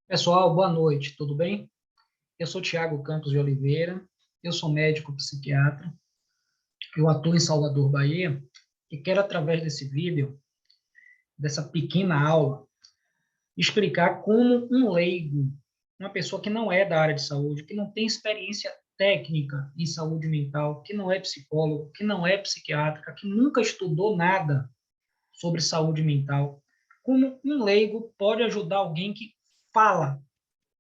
Pessoal, boa noite, tudo bem? Eu sou Tiago Campos de Oliveira, eu sou médico psiquiatra, eu atuo em Salvador, Bahia, e quero, através desse vídeo, dessa pequena aula, explicar como um leigo, uma pessoa que não é da área de saúde, que não tem experiência técnica em saúde mental, que não é psicólogo, que não é psiquiatra, que nunca estudou nada sobre saúde mental, como um leigo pode ajudar alguém que fala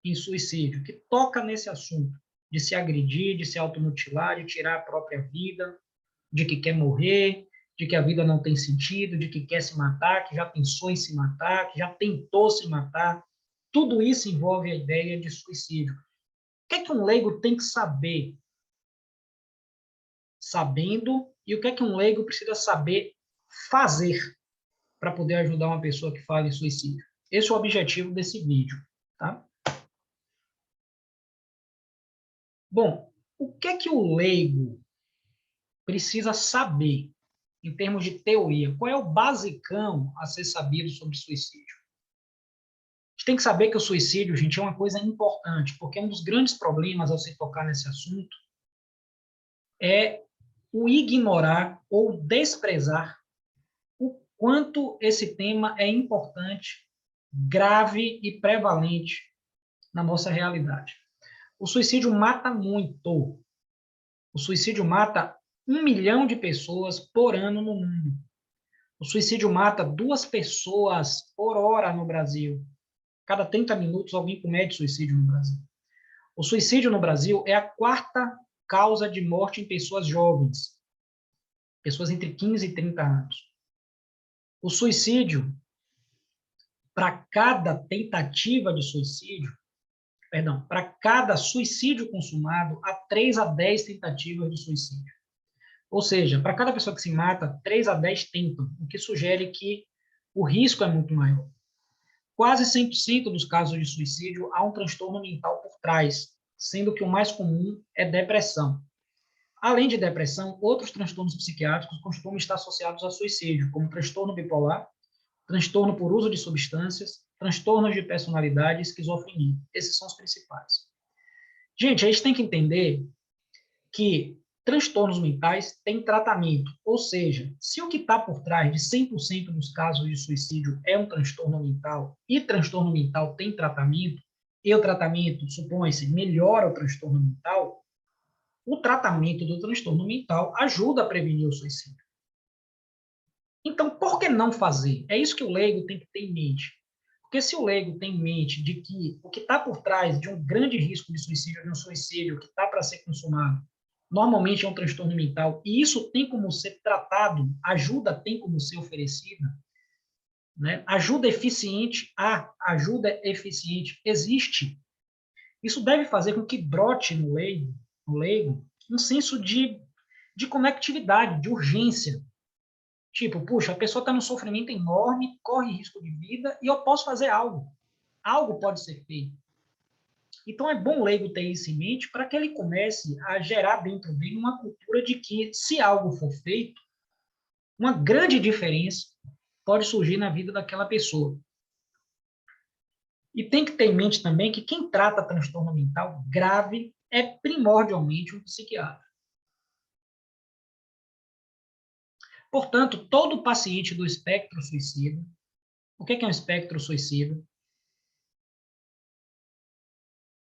em suicídio, que toca nesse assunto de se agredir, de se automutilar, de tirar a própria vida, de que quer morrer, de que a vida não tem sentido, de que quer se matar, que já pensou em se matar, que já tentou se matar. Tudo isso envolve a ideia de suicídio. O que é que um leigo tem que saber, sabendo, e o que é que um leigo precisa saber fazer para poder ajudar uma pessoa que fala em suicídio? Esse é o objetivo desse vídeo, tá? Bom, o que é que o leigo precisa saber, em termos de teoria? Qual é o basicão a ser sabido sobre suicídio? A gente tem que saber que o suicídio, gente, é uma coisa importante, porque um dos grandes problemas ao se tocar nesse assunto é o ignorar ou desprezar o quanto esse tema é importante, grave e prevalente na nossa realidade. O suicídio mata muito. O suicídio mata 1 milhão de pessoas por ano no mundo. O suicídio mata 2 pessoas por hora no Brasil. Cada 30 minutos alguém comete suicídio no Brasil. O suicídio no Brasil é a quarta causa de morte em pessoas jovens, pessoas entre 15 e 30 anos. O suicídio, para cada tentativa de suicídio, perdão, para cada suicídio consumado, há 3 a 10 tentativas de suicídio. Ou seja, para cada pessoa que se mata, 3 a 10 tentam, o que sugere que o risco é muito maior. Quase 100% dos casos de suicídio há um transtorno mental por trás, sendo que o mais comum é depressão. Além de depressão, outros transtornos psiquiátricos costumam estar associados a suicídio, como transtorno bipolar, transtorno por uso de substâncias, transtornos de personalidade e esquizofrenia. Esses são os principais. Gente, a gente tem que entender que transtornos mentais têm tratamento, ou seja, se o que está por trás de 100% dos casos de suicídio é um transtorno mental e transtorno mental tem tratamento, e o tratamento, supõe-se, melhora o transtorno mental, o tratamento do transtorno mental ajuda a prevenir o suicídio. Então, por que não fazer? É isso que o leigo tem que ter em mente. Porque se o leigo tem em mente de que o que está por trás de um grande risco de suicídio, de um suicídio que está para ser consumado, normalmente é um transtorno mental, e isso tem como ser tratado, ajuda tem como ser oferecida, né? Ajuda eficiente existe. Isso deve fazer com que brote no leigo um senso de conectividade, de urgência. Tipo, puxa, a pessoa está num sofrimento enorme, corre risco de vida, e eu posso fazer algo. Algo pode ser feito. Então, é bom o leigo ter isso em mente para que ele comece a gerar dentro dele uma cultura de que, se algo for feito, uma grande diferença pode surgir na vida daquela pessoa. E tem que ter em mente também que quem trata transtorno mental grave é primordialmente um psiquiatra. Portanto, todo paciente do espectro suicida, o que é um espectro suicida?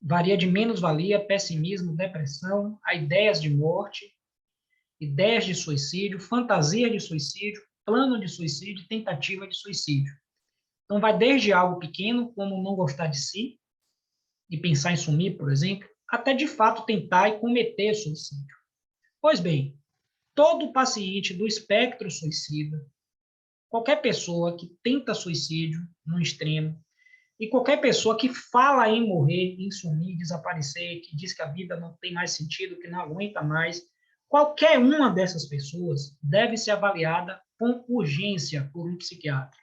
Varia de menos-valia, pessimismo, depressão, a ideias de morte, ideias de suicídio, fantasia de suicídio, plano de suicídio, tentativa de suicídio. Então, vai desde algo pequeno, como não gostar de si e pensar em sumir, por exemplo, até de fato tentar e cometer suicídio. Pois bem, todo paciente do espectro suicida, qualquer pessoa que tenta suicídio no extremo, e qualquer pessoa que fala em morrer, em sumir, desaparecer, que diz que a vida não tem mais sentido, que não aguenta mais, qualquer uma dessas pessoas deve ser avaliada com urgência por um psiquiatra.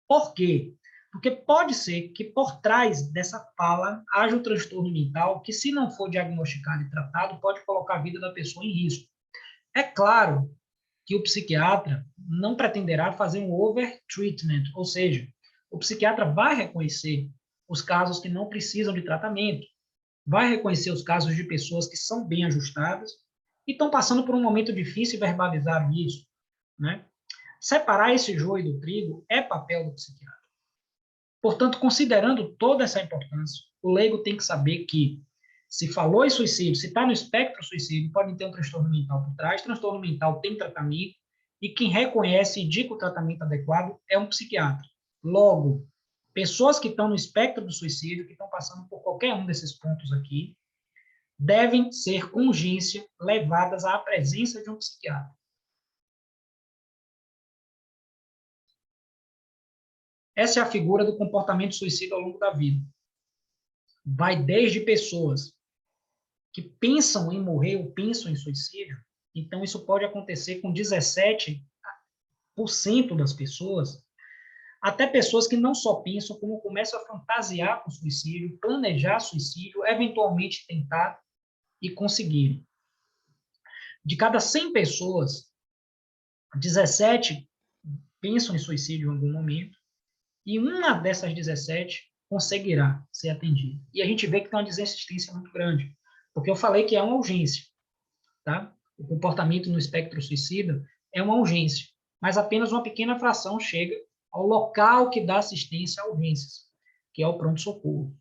Por quê? Porque pode ser que por trás dessa fala haja um transtorno mental que, se não for diagnosticado e tratado, pode colocar a vida da pessoa em risco. É claro que o psiquiatra não pretenderá fazer um overtreatment, ou seja, o psiquiatra vai reconhecer os casos que não precisam de tratamento, vai reconhecer os casos de pessoas que são bem ajustadas e estão passando por um momento difícil e verbalizaram isso, né? Separar esse joio do trigo é papel do psiquiatra. Portanto, considerando toda essa importância, o leigo tem que saber que, se falou em suicídio, se está no espectro suicídio, pode ter um transtorno mental por trás, transtorno mental tem tratamento, e quem reconhece e indica o tratamento adequado é um psiquiatra. Logo, pessoas que estão no espectro do suicídio, que estão passando por qualquer um desses pontos aqui, devem ser, com urgência, levadas à presença de um psiquiatra. Essa é a figura do comportamento suicida ao longo da vida. Vai desde pessoas que pensam em morrer ou pensam em suicídio, então isso pode acontecer com 17% das pessoas, até pessoas que não só pensam, como começam a fantasiar com suicídio, planejar suicídio, eventualmente tentar e conseguir. De cada 100 pessoas, 17 pensam em suicídio em algum momento, e uma dessas 17 conseguirá ser atendida. E a gente vê que tem uma desistência muito grande, porque eu falei que é uma urgência, tá? O comportamento no espectro suicida é uma urgência, mas apenas uma pequena fração chega ao local que dá assistência a urgências, que é o pronto-socorro.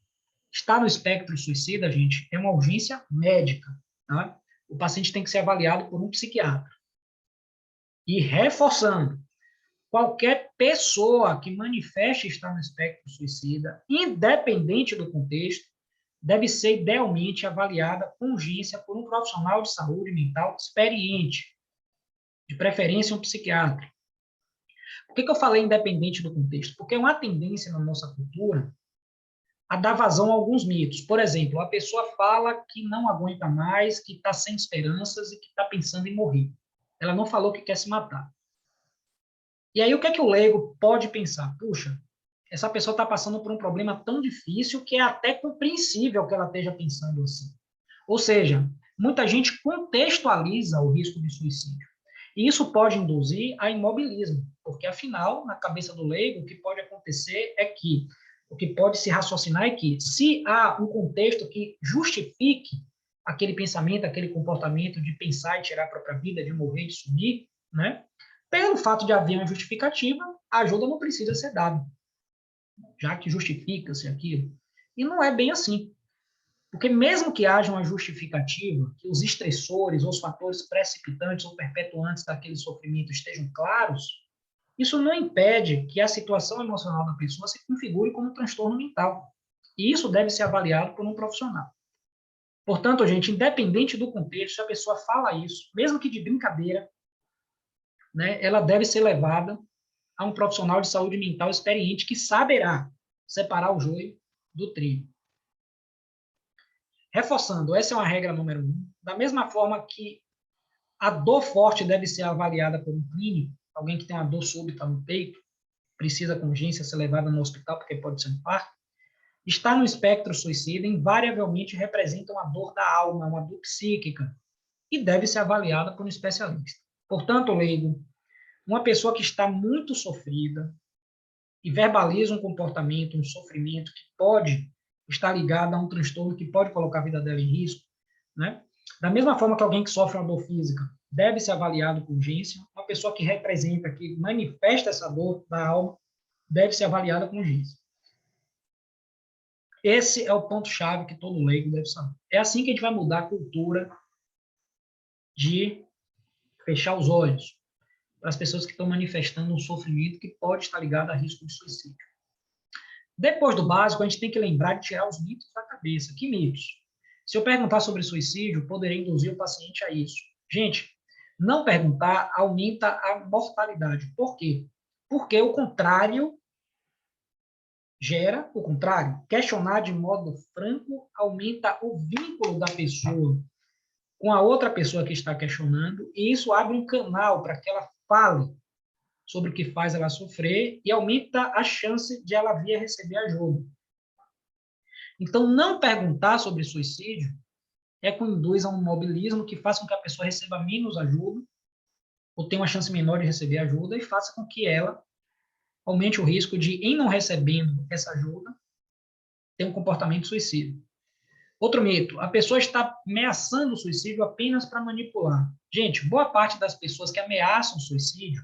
Estar no espectro suicida, gente, é uma urgência médica, tá? O paciente tem que ser avaliado por um psiquiatra. E reforçando, qualquer pessoa que manifeste estar no espectro suicida, independente do contexto, deve ser idealmente avaliada com urgência por um profissional de saúde mental experiente, de preferência um psiquiatra. Por que eu falei independente do contexto? Porque é uma tendência na nossa cultura a dar vazão a alguns mitos. Por exemplo, a pessoa fala que não aguenta mais, que está sem esperanças e que está pensando em morrer. Ela não falou que quer se matar. E aí, o que é que o leigo pode pensar? Puxa, essa pessoa está passando por um problema tão difícil que é até compreensível que ela esteja pensando assim. Ou seja, muita gente contextualiza o risco de suicídio. E isso pode induzir a imobilismo, porque, afinal, na cabeça do leigo, o que pode acontecer é que, o que pode se raciocinar é que, se há um contexto que justifique aquele pensamento, aquele comportamento de pensar e tirar a própria vida, de morrer, de sumir, né? Pelo fato de haver uma justificativa, a ajuda não precisa ser dada, já que justifica-se aquilo. E não é bem assim. Porque mesmo que haja uma justificativa, que os estressores ou os fatores precipitantes ou perpetuantes daquele sofrimento estejam claros, isso não impede que a situação emocional da pessoa se configure como um transtorno mental. E isso deve ser avaliado por um profissional. Portanto, gente, independente do contexto, se a pessoa fala isso, mesmo que de brincadeira, né, ela deve ser levada a um profissional de saúde mental experiente que saberá separar o joio do trigo. Reforçando, essa é uma regra número 1. Da mesma forma que a dor forte deve ser avaliada por um clínico, alguém que tem uma dor súbita no peito, precisa com urgência ser levada no hospital porque pode ser um parto, estar no espectro suicida invariavelmente representa uma dor da alma, uma dor psíquica, e deve ser avaliada por um especialista. Portanto, leigo, uma pessoa que está muito sofrida e verbaliza um comportamento, um sofrimento que pode estar ligado a um transtorno que pode colocar a vida dela em risco, né? Da mesma forma que alguém que sofre uma dor física deve ser avaliado com urgência, uma pessoa que representa, que manifesta essa dor da alma, deve ser avaliada com urgência. Esse é o ponto-chave que todo leigo deve saber. É assim que a gente vai mudar a cultura de fechar os olhos para as pessoas que estão manifestando um sofrimento que pode estar ligado a risco de suicídio. Depois do básico, a gente tem que lembrar de tirar os mitos da cabeça. Que mitos? Se eu perguntar sobre suicídio, poderia induzir o paciente a isso. Gente, não perguntar aumenta a mortalidade. Por quê? Porque o contrário gera o contrário. Questionar de modo franco aumenta o vínculo da pessoa com a outra pessoa que está questionando, e isso abre um canal para que ela fale sobre o que faz ela sofrer e aumenta a chance de ela vir a receber ajuda. Então, não perguntar sobre suicídio é que induz a um mobilismo que faça com que a pessoa receba menos ajuda, ou tenha uma chance menor de receber ajuda, e faça com que ela aumente o risco de, em não recebendo essa ajuda, tem um comportamento suicida. Outro mito, a pessoa está ameaçando o suicídio apenas para manipular. Gente, boa parte das pessoas que ameaçam o suicídio,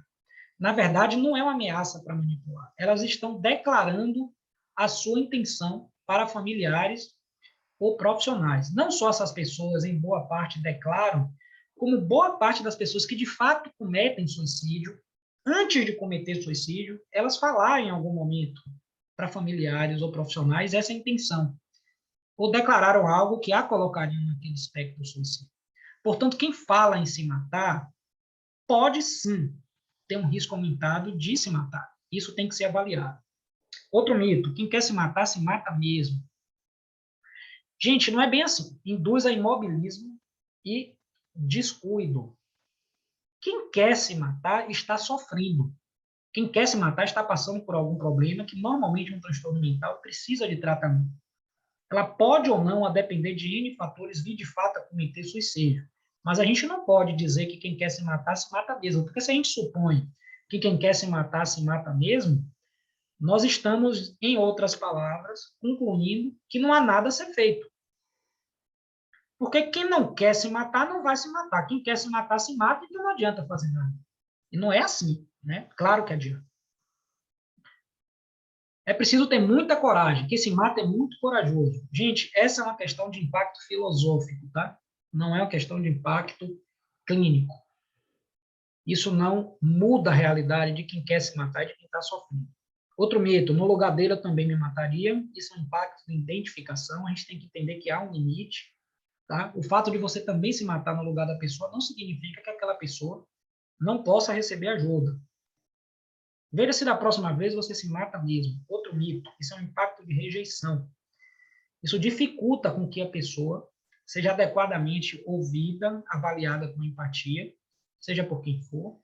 na verdade, não é uma ameaça para manipular. Elas estão declarando a sua intenção para familiares ou profissionais. Não só essas pessoas, em boa parte, declaram, como boa parte das pessoas que de fato cometem suicídio, antes de cometer suicídio, elas falaram em algum momento para familiares ou profissionais essa intenção, ou declararam algo que a colocariam naquele espectro do suicídio. Portanto, quem fala em se matar pode sim ter um risco aumentado de se matar. Isso tem que ser avaliado. Outro mito, quem quer se mata mesmo. Gente, não é bem assim. Induz a imobilismo e descuido. Quem quer se matar está sofrendo. Quem quer se matar está passando por algum problema que normalmente um transtorno mental precisa de tratamento. Ela pode ou não, a depender de N fatores, vir de fato a cometer suicídio. Mas a gente não pode dizer que quem quer se mata mesmo. Porque se a gente supõe que quem quer se mata mesmo, nós estamos, em outras palavras, concluindo que não há nada a ser feito. Porque quem não quer se matar não vai se matar. Quem quer se matar se mata, então não adianta fazer nada. E não é assim, né? Claro que adianta. É preciso ter muita coragem. Quem se mata é muito corajoso. Gente, essa é uma questão de impacto filosófico, tá? Não é uma questão de impacto clínico. Isso não muda a realidade de quem quer se matar e de quem está sofrendo. Outro mito, no lugar dele eu também me mataria. Isso é um impacto de identificação. A gente tem que entender que há um limite. Tá? O fato de você também se matar no lugar da pessoa não significa que aquela pessoa não possa receber ajuda. Veja se da próxima vez você se mata mesmo. Outro mito, isso é um impacto de rejeição. Isso dificulta com que a pessoa seja adequadamente ouvida, avaliada com empatia, seja por quem for,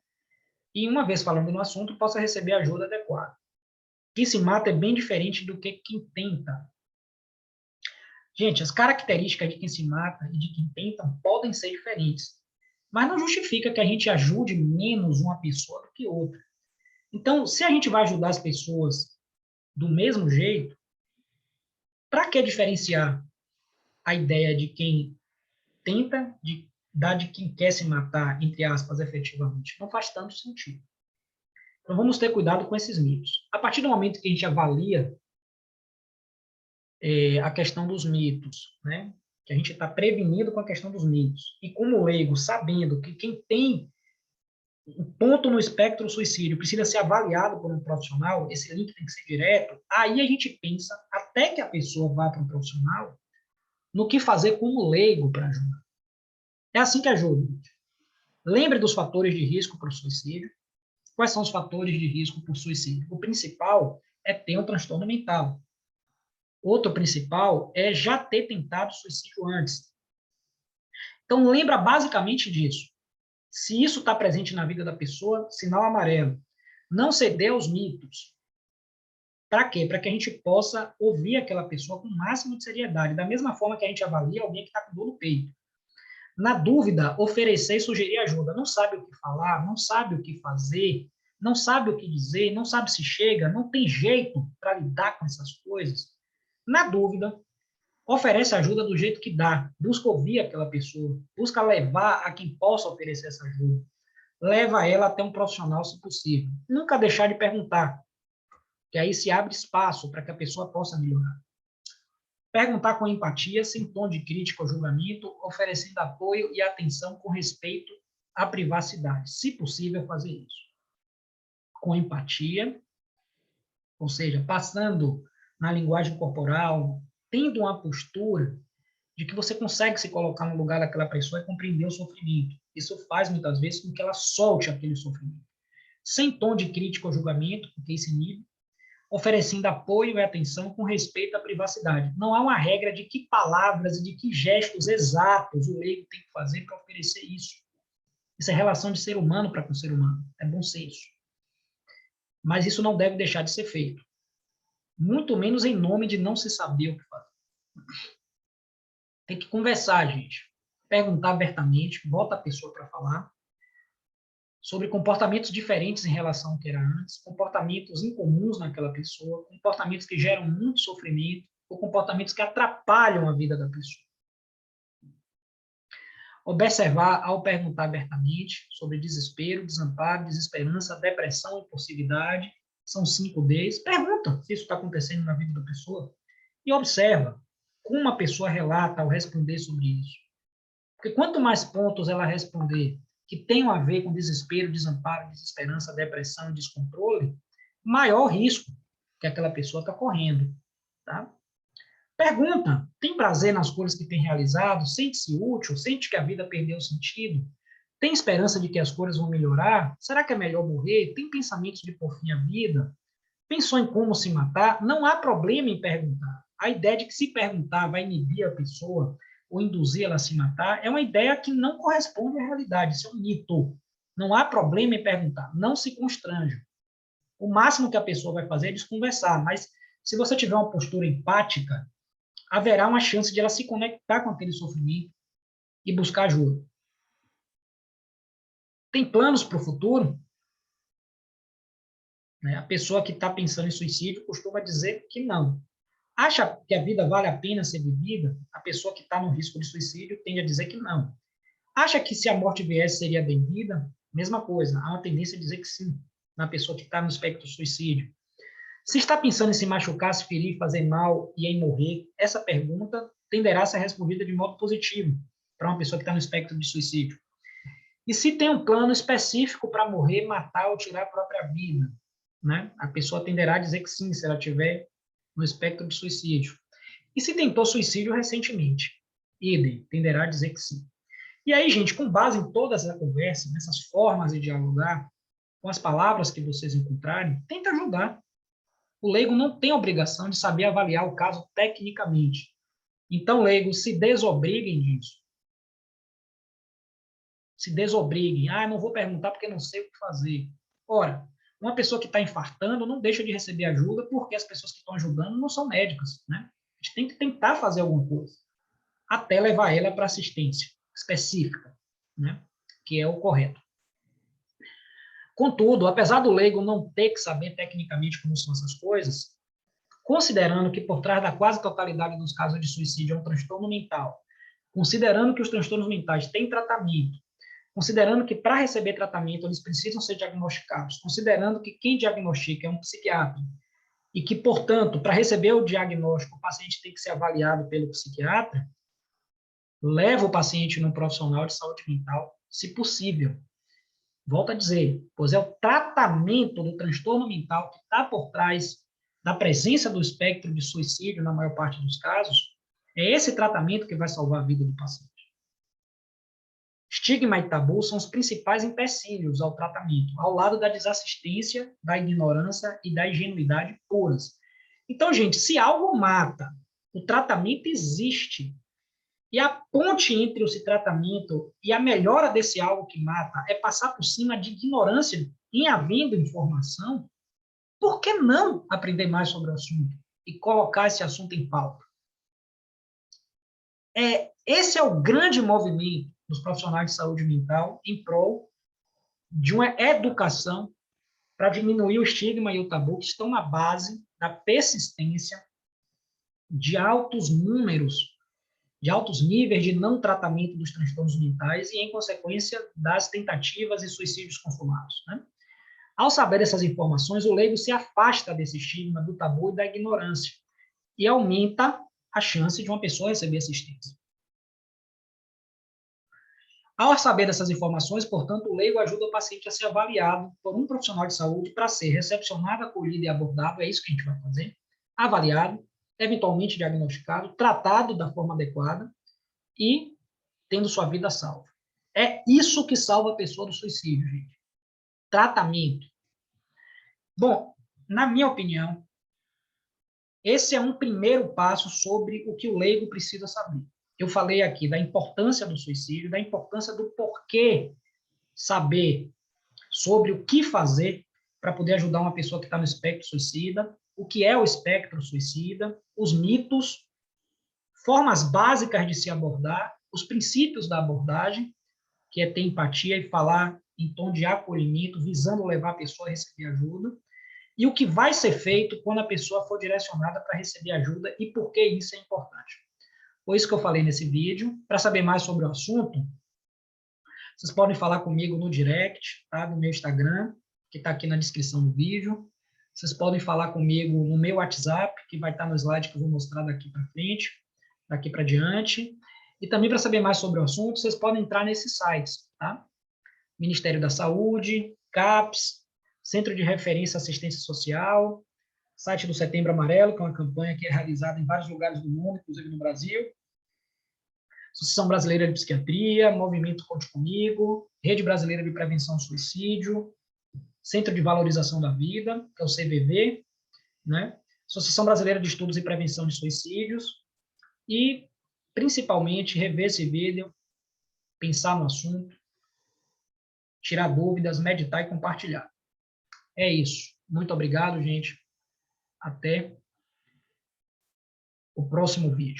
e uma vez falando no assunto, possa receber ajuda adequada. Quem se mata é bem diferente do que quem tenta. Gente, as características de quem se mata e de quem tenta podem ser diferentes, mas não justifica que a gente ajude menos uma pessoa do que outra. Então, se a gente vai ajudar as pessoas do mesmo jeito, para que diferenciar a ideia de quem tenta da de quem quer se matar, entre aspas, efetivamente? Não faz tanto sentido. Então, vamos ter cuidado com esses mitos. A partir do momento que a gente avalia a questão dos mitos, né? Que a gente está prevenido com a questão dos mitos. E como leigo, sabendo que quem tem um ponto no espectro suicídio precisa ser avaliado por um profissional, esse link tem que ser direto, aí a gente pensa, até que a pessoa vá para um profissional, no que fazer como leigo para ajudar. É assim que ajuda. Lembre dos fatores de risco para o suicídio. Quais são os fatores de risco para o suicídio? O principal é ter um transtorno mental. Outro principal é já ter tentado suicídio antes. Então, lembra basicamente disso. Se isso está presente na vida da pessoa, sinal amarelo. Não ceder aos mitos. Para quê? Para que a gente possa ouvir aquela pessoa com o máximo de seriedade, da mesma forma que a gente avalia alguém que está com dor no peito. Na dúvida, oferecer e sugerir ajuda. Não sabe o que falar, não sabe o que fazer, não sabe o que dizer, não sabe se chega, não tem jeito para lidar com essas coisas. Na dúvida, oferece ajuda do jeito que dá. Busca ouvir aquela pessoa, busca levar a quem possa oferecer essa ajuda. Leva ela até um profissional, se possível. Nunca deixar de perguntar, que aí se abre espaço para que a pessoa possa melhorar. Perguntar com empatia, sem tom de crítica ou julgamento, oferecendo apoio e atenção com respeito à privacidade. Se possível, fazer isso. Com empatia, ou seja, passando na linguagem corporal, tendo uma postura de que você consegue se colocar no lugar daquela pessoa e compreender o sofrimento. Isso faz, muitas vezes, com que ela solte aquele sofrimento. Sem tom de crítica ou julgamento, porque isso inibe, oferecendo apoio e atenção com respeito à privacidade. Não há uma regra de que palavras e de que gestos exatos o leigo tem que fazer para oferecer isso. Isso é relação de ser humano para com ser humano. É bom senso. Mas isso não deve deixar de ser feito. Muito menos em nome de não se saber o que fazer. Tem que conversar, gente. Perguntar abertamente, bota a pessoa para falar sobre comportamentos diferentes em relação ao que era antes, comportamentos incomuns naquela pessoa, comportamentos que geram muito sofrimento, ou comportamentos que atrapalham a vida da pessoa. Observar ao perguntar abertamente sobre desespero, desamparo, desesperança, depressão, impulsividade, são 5 Ds. Pergunta se isso está acontecendo na vida da pessoa e observa como a pessoa relata ao responder sobre isso. Porque quanto mais pontos ela responder que tenham a ver com desespero, desamparo, desesperança, depressão e descontrole, maior o risco que aquela pessoa está correndo. Tá? Pergunta, tem prazer nas coisas que tem realizado? Sente-se útil? Sente que a vida perdeu sentido? Tem esperança de que as coisas vão melhorar? Será que é melhor morrer? Tem pensamentos de por fim a vida? Pensou em como se matar? Não há problema em perguntar. A ideia de que se perguntar vai inibir a pessoa ou induzir ela a se matar é uma ideia que não corresponde à realidade, isso é um mito. Não há problema em perguntar, não se constranja. O máximo que a pessoa vai fazer é desconversar, mas se você tiver uma postura empática, haverá uma chance de ela se conectar com aquele sofrimento e buscar ajuda. Tem planos para o futuro? A pessoa que está pensando em suicídio costuma dizer que não. Acha que a vida vale a pena ser vivida? A pessoa que está no risco de suicídio tende a dizer que não. Acha que se a morte viesse seria bem-vinda? Mesma coisa, há uma tendência a dizer que sim, na pessoa que está no espectro do suicídio. Se está pensando em se machucar, se ferir, fazer mal e em morrer, essa pergunta tenderá a ser respondida de modo positivo para uma pessoa que está no espectro de suicídio. E se tem um plano específico para morrer, matar ou tirar a própria vida, né? A pessoa tenderá a dizer que sim, se ela tiver no espectro de suicídio. E se tentou suicídio recentemente? Idem, tenderá a dizer que sim. E aí, gente, com base em toda essa conversa, nessas formas de dialogar, com as palavras que vocês encontrarem, tenta ajudar. O leigo não tem obrigação de saber avaliar o caso tecnicamente. Então, leigos, se desobriguem disso. Se desobriguem. Ah, não vou perguntar porque não sei o que fazer. Ora, uma pessoa que está infartando não deixa de receber ajuda porque as pessoas que estão ajudando não são médicas, né? A gente tem que tentar fazer alguma coisa até levar ela para assistência específica, né? Que é o correto. Contudo, apesar do leigo não ter que saber tecnicamente como são essas coisas, considerando que por trás da quase totalidade dos casos de suicídio é um transtorno mental, considerando que os transtornos mentais têm tratamento, considerando que para receber tratamento eles precisam ser diagnosticados, considerando que quem diagnostica é um psiquiatra e que, portanto, para receber o diagnóstico o paciente tem que ser avaliado pelo psiquiatra, leva o paciente num profissional de saúde mental, se possível. Volto a dizer, pois é o tratamento do transtorno mental que está por trás da presença do espectro de suicídio, na maior parte dos casos, é esse tratamento que vai salvar a vida do paciente. Estigma e tabu são os principais empecilhos ao tratamento, ao lado da desassistência, da ignorância e da ingenuidade puras. Então, gente, se algo mata, o tratamento existe. E a ponte entre esse tratamento e a melhora desse algo que mata é passar por cima de ignorância em havendo informação. Por que não aprender mais sobre o assunto e colocar esse assunto em pauta? Esse é o grande movimento dos profissionais de saúde mental em prol de uma educação para diminuir o estigma e o tabu que estão na base da persistência de altos números, de altos níveis de não tratamento dos transtornos mentais e, em consequência, das tentativas e suicídios consumados. Né? Ao saber essas informações, o leigo se afasta desse estigma, do tabu e da ignorância e aumenta a chance de uma pessoa receber assistência. Ao saber dessas informações, portanto, o leigo ajuda o paciente a ser avaliado por um profissional de saúde para ser recepcionado, acolhido e abordado, é isso que a gente vai fazer, avaliado, eventualmente diagnosticado, tratado da forma adequada e tendo sua vida salva. É isso que salva a pessoa do suicídio, gente. Tratamento. Bom, na minha opinião, esse é um primeiro passo sobre o que o leigo precisa saber. Eu falei aqui da importância do suicídio, da importância do porquê saber sobre o que fazer para poder ajudar uma pessoa que está no espectro suicida, o que é o espectro suicida, os mitos, formas básicas de se abordar, os princípios da abordagem, que é ter empatia e falar em tom de acolhimento, visando levar a pessoa a receber ajuda, e o que vai ser feito quando a pessoa for direcionada para receber ajuda e por que isso é importante. Foi isso que eu falei nesse vídeo. Para saber mais sobre o assunto, vocês podem falar comigo no direct, tá? Do meu Instagram, que está aqui na descrição do vídeo. Vocês podem falar comigo no meu WhatsApp, que vai estar no slide que eu vou mostrar daqui para frente, daqui para diante. E também, para saber mais sobre o assunto, vocês podem entrar nesses sites, tá? Ministério da Saúde, CAPES, Centro de Referência Assistência Social, site do Setembro Amarelo, que é uma campanha que é realizada em vários lugares do mundo, inclusive no Brasil. Associação Brasileira de Psiquiatria, Movimento Conte Comigo, Rede Brasileira de Prevenção ao Suicídio, Centro de Valorização da Vida, que é o CVV, né? Associação Brasileira de Estudos e Prevenção de Suicídios, e, principalmente, rever esse vídeo, pensar no assunto, tirar dúvidas, meditar e compartilhar. É isso. Muito obrigado, gente. Até o próximo vídeo.